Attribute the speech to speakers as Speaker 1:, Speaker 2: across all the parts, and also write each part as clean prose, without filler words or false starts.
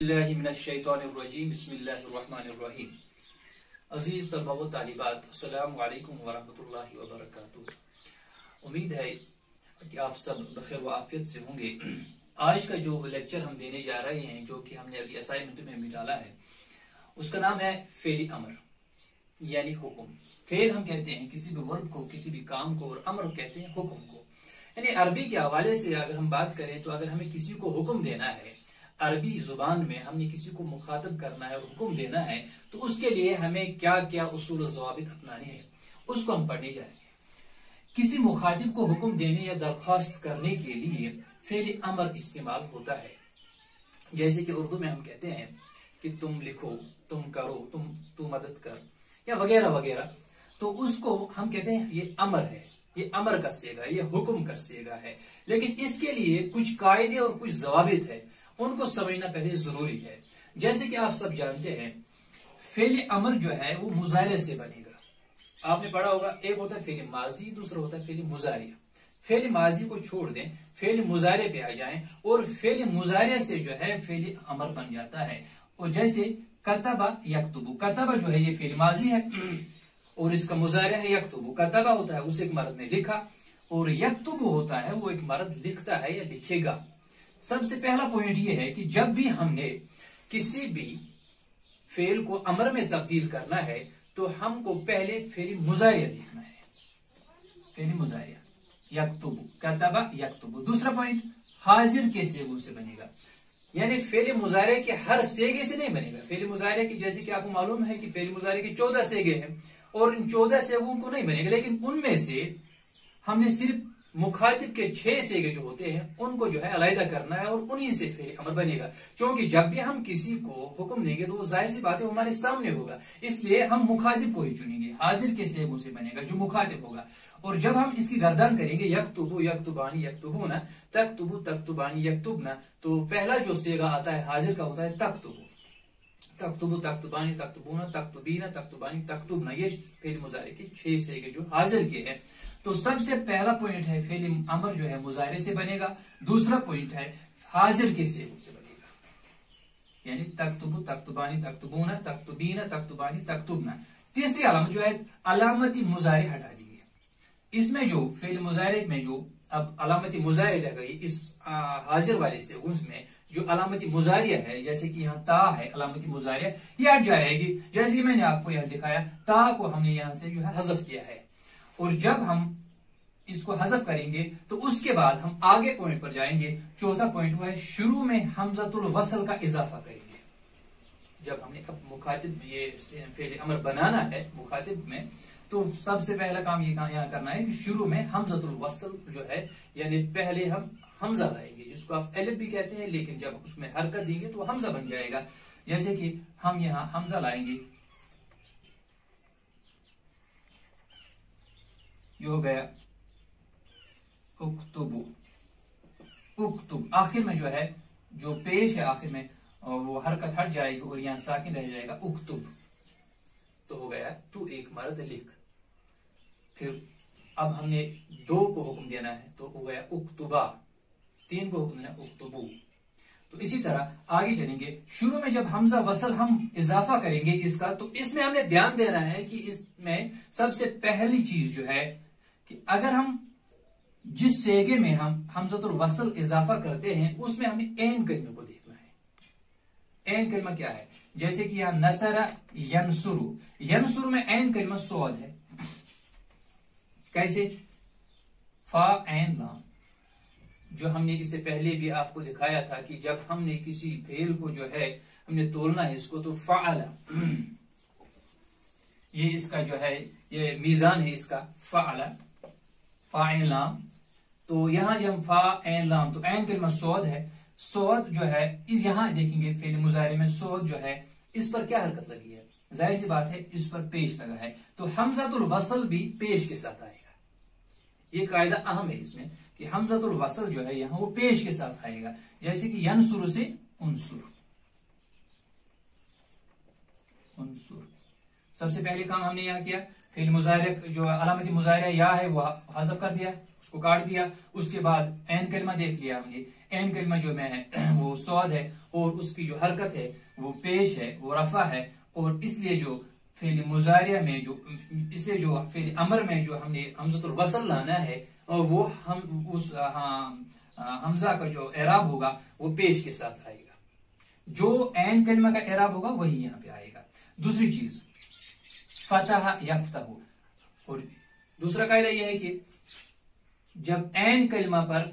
Speaker 1: बिस्मिल्लाहिर्रहमानिर्रहीम बिस्मिल्लाहिर्रहमानिर्रहीम। अजीज तलबा व तालिबात, अस्सलामु अलैकुम व रहमतुल्लाहि व बरकातुहू। उम्मीद है कि आप सब बखैर व आफियत से होंगे। आज का जो लेक्चर हम देने जा रहे हैं, जो कि हमने अभी असाइनमेंट में भी डाला है, उसका नाम है फेल अमर यानी हुक्म। फेल हम कहते हैं किसी भी वर्ब को, किसी भी काम को, और अमर कहते हैं हुक्म को। यानी अरबी के हवाले से अगर हम बात करें तो अगर हमें किसी को हुक्म देना है, अरबी जुबान में हमने किसी को मुखातब करना है, हुक्म देना है, तो उसके लिए हमें क्या क्या उसूल और ज़वाबित अपनाने हैं, उसको हम पढ़ने जाएंगे। किसी मुखातिब को हुक्म देने या दरख्वास्त करने के लिए फेल अमर इस्तेमाल होता है। जैसे कि उर्दू में हम कहते हैं कि तुम लिखो, तुम करो, तू मदद कर, या वगैरह वगैरह, तो उसको हम कहते हैं ये अमर है, ये अमर का सेगा, ये हुक्म का सेगा है। लेकिन इसके लिए कुछ कायदे और कुछ ज़वाबित है, उनको समझना पहले जरूरी है। जैसे कि आप सब जानते हैं, फेल अमर जो है वो मुजारे से बनेगा। आपने पढ़ा होगा, एक होता है फेल माजी, दूसरा होता है फेल मुजारिया। फेल माजी को छोड़ दें, फेल मुजारे पे आ जाएं, और फेल मुजारे से जो है फेल अमर बन जाता है। और जैसे कतबा यक्तुबु, कतबा जो है ये फेल माजी है, और इसका मुजारे है यक्तुबु। कतबा होता है उसे एक मर्द ने लिखा, और यक्तुबु होता है वो एक मर्द लिखता है या लिखेगा। सबसे पहला पॉइंट ये है कि जब भी हमने किसी भी फेल को अमर में तब्दील करना है तो हमको पहले फेल मुजारिया देखना है। फेल मुजारिया यक्तुबु, कतबा यक्तुबु। दूसरा पॉइंट, हाजिर के सेगों से बनेगा। यानी फेल मुजारिया के हर सेगे से नहीं बनेगा। फेल मुजारिया की, जैसे कि आपको मालूम है कि फेल मुजारिया के 14 सेगे हैं, और इन 14 सेगों को नहीं बनेगा, लेकिन उनमें से हमने सिर्फ मुखातिब के 6 सेगे जो होते हैं उनको जो है अलहदा करना है, और उन्हीं से फेल अमर बनेगा। क्योंकि जब भी हम किसी को हुक्म देंगे तो वो जाहिर सी बात है हमारे सामने होगा, इसलिए हम मुखातिब को ही चुनेंगे। हाजिर के सेगों से बनेगा जो मुखातिब होगा। और जब हम इसकी गर्दन करेंगे यक्तुबु यक्तुबानी यक्तुबूना, तक्तुबु तक्तुबानी यक्तुबना, तो पहला जो सेगा आता है हाजिर का होता है तक्तुबु। तक्तुबु तक्तुबानी तक्तुबूना तक्तुबीना तक्तुबानी तक्तुबना, ये फेल मुजारे के 6 सेगे जो हाजिर के हैं। तो सबसे पहला पॉइंट है फेल अमर जो है मुजारे से बनेगा। दूसरा पॉइंट है हाजिर के सेगों से बनेगा, यानी तक्तुबु तक्तुबानी तक्तुबूना तक्तुबीना तक्तुबानी तक्तुबना। तीसरी अलामत जो है अलामती मुजारे हटा देंगे। इसमें जो फेल मुजारे में जो अब अलामती मुजारे रह गई, इस हाजिर वाले सेगों में जो अलामती मुजारिया है, जैसे कि यहाँ ता है अलामती मुजारिया, ये हट जाएगी। जैसे कि मैंने आपको यहाँ दिखाया, ता को हमने यहाँ से जो है हज़फ किया है। और जब हम इसको हज़फ करेंगे तो उसके बाद हम आगे पॉइंट पर जाएंगे। चौथा पॉइंट हुआ है शुरू में हमज़तुल वसल का इजाफा करेंगे। जब हमने अब मुखातिब ये फेल अमर बनाना है मुखातिब में, तो सबसे पहला काम ये यहाँ करना है कि शुरू में हमज़तुल वसल जो है, यानी पहले हम हमजा लाएंगे, जिसको आप एलिफ भी कहते हैं, लेकिन जब उसमें हरकत देंगे तो हमजा बन जाएगा। जैसे कि हम यहाँ हमजा लाएंगे, ये हो गया उक्तुबु, उक्तुब। आखिर में जो है, जो पेश है आखिर में, वो हरकत हट जाएगी और यहां साकिन रह जाएगा उक्तुब। तो हो गया तू एक मर्द लिख। फिर अब हमने 2 को हुक्म देना है, तो हो गया उक्तुबा। 3 को हुक्म देना उक्तुबु। तो इसी तरह आगे चलेंगे। शुरू में जब हमजा वसल हम इजाफा करेंगे इसका, तो इसमें हमने ध्यान देना है कि इसमें सबसे पहली चीज जो है कि अगर हम जिस सेगे में हम हमज़तुल वसल इजाफा करते हैं उसमें हमें ऐन कलमे को देखना है। ऐन कलमा क्या है? जैसे कि यहां नसरा यनसुरु, यनसुरु में ऐन कलमा सौद है। कैसे? फा ऐन लाम, जो हमने इससे पहले भी आपको दिखाया था कि जब हमने किसी फेल को जो है हमने तोलना है इसको, तो फ़अला, ये इसका जो है ये मीजान है इसका, फ़अला फा ऐन लाम। तो यहां जब हम फा ऐन लाम, तो ऐन कलमा सौद है। सौद जो है इस यहां देखेंगे फेल मुजारे में सौद जो है, इस पर क्या हरकत लगी है? जाहिर सी बात है इस पर पेश लगा है, तो हमज़तुल वसल भी पेश के साथ आएगा। ये कायदा अहम है इसमें कि हमज़तुल वसल जो है यहां वो पेश के साथ आएगा। जैसे कि यनसुर से उनसुर, उनसुर। सबसे पहले काम हमने यहां किया, फेल मुजारे जो अलामती मुजारिया या है वो हज़फ कर दिया, उसको काट दिया। उसके बाद एन कलमा देख लिया हमने, एन कलमा जो में है वो सौद है और उसकी जो हरकत है वो पेश है, वो रफा है, और इसलिए जो फेल मुजारिया में जो इसलिए जो फेल अमर में जो हमने हमजतुल वसल लाना है और वो हम उस हमजा का जो एराब होगा वो पेश के साथ आएगा। जो एन कलमा का एराब होगा वही यहाँ पे आएगा। दूसरी चीज फतह यफ्तहु, और दूसरा कायदा यह है कि जब एन कलमा पर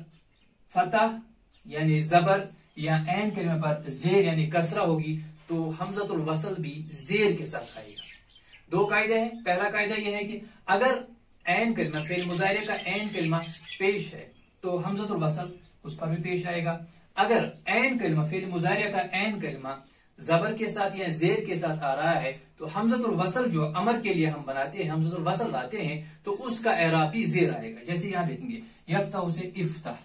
Speaker 1: फतह यानी जबर या एन कलमा पर जेर यानी कसरा होगी तो हमजतुल वसल भी जेर के साथ आएगा। दो कायदे हैं। पहला कायदा यह है कि अगर एन कलमा फेल मुजारे का एन कलमा पेश है तो हमजतुल वसल उस पर भी पेश आएगा। अगर एन कलमा फेल मुजारे का एन कलमा जबर के साथ या जेर के साथ आ रहा है तो हमजतुल वसल जो अमर के लिए हम बनाते हैं, हमजतुल वसल लाते हैं, तो उसका एराबी जेर आएगा। जैसे यहां देखेंगे यफ्ताह से इफ्ताह,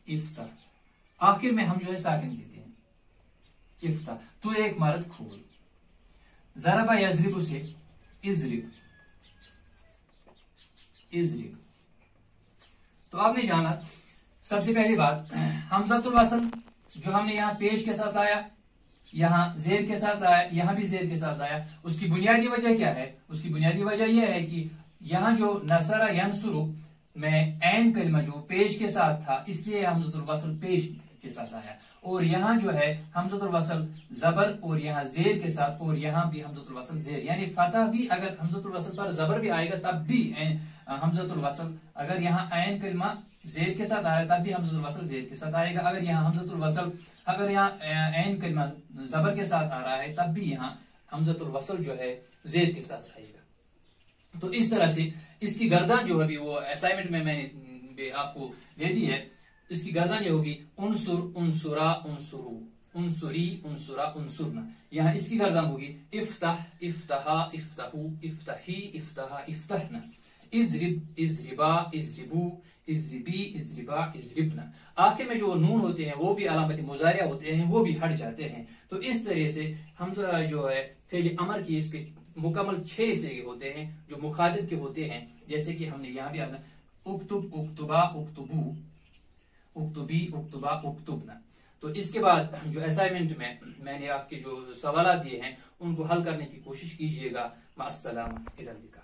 Speaker 1: इफ्ताह आखिर में हम जो है साकिन देते हैं इफ्ताह। तो एक मर्द खोल, जरबा यजरिबु से इजरिब, इजरिब। तो आपने जाना सबसे पहली बात हमजतुल वसल जो हमने यहां पेश के साथ आया, यहां जेर के साथ आया, यहां भी जेर के साथ आया। उसकी बुनियादी वजह क्या है? उसकी बुनियादी वजह यह है कि यहां जो नसरा यंसुरु में एन कलमा जो पेश के साथ था इसलिए हमजतुल वसल पेश के साथ आया, और यहाँ जो है हमजतुल वसल जबर और यहाँ जेर के साथ, और यहाँ भी हमजतुल वसल जेर, यानी फतह भी अगर हमजतुल वसल पर जबर भी आएगा तब भी हमजतुल वसल, अगर यहाँ ऐन कलमा जेर के साथ आ रहा है तब भी हमजतुल वसल जेर के साथ आएगा। अगर यहाँ हमजतुल वसल अगर यहाँ ऐन कलमा जबर के साथ आ रहा है तब भी यहाँ हमजतुल वसल जो है जेर के साथ आएगा। तो इस तरह से इसकी गर्दन जो अभी वो असाइनमेंट में मैंने आपको दे दी है, इसकी गर्दन ये होगी उनसुर उनसुरा उनसुरु, उनसुरी उनसुरा उनसुरना। यहाँ इसकी गर्दन होगी इफ्ताह इफ्ताहा इफ्ताहु इफ्ताही इफ्ताहा इफ्ताहना, इजरिब इजरिबा इजरिबू इजरिबी इजरिबा इजरिबना। आखिर में जो नून होते हैं वो भी अलामत मुजारिया होते हैं, वो भी हट जाते हैं। तो इस तरह से हम जो है फेल अमर की इसके मुकम्मल 6 से होते हैं जो मुखातिब के होते हैं। जैसे कि हमने यहाँ भी अपना उक्तुब उक्तुबा उक्तुबू उक्तुबी उक्तुबा उक्तुबना। तो इसके बाद जो असाइनमेंट में मैंने आपके जो सवाल दिए हैं उनको हल करने की कोशिश कीजिएगा। मास्सलाम, इला लिका।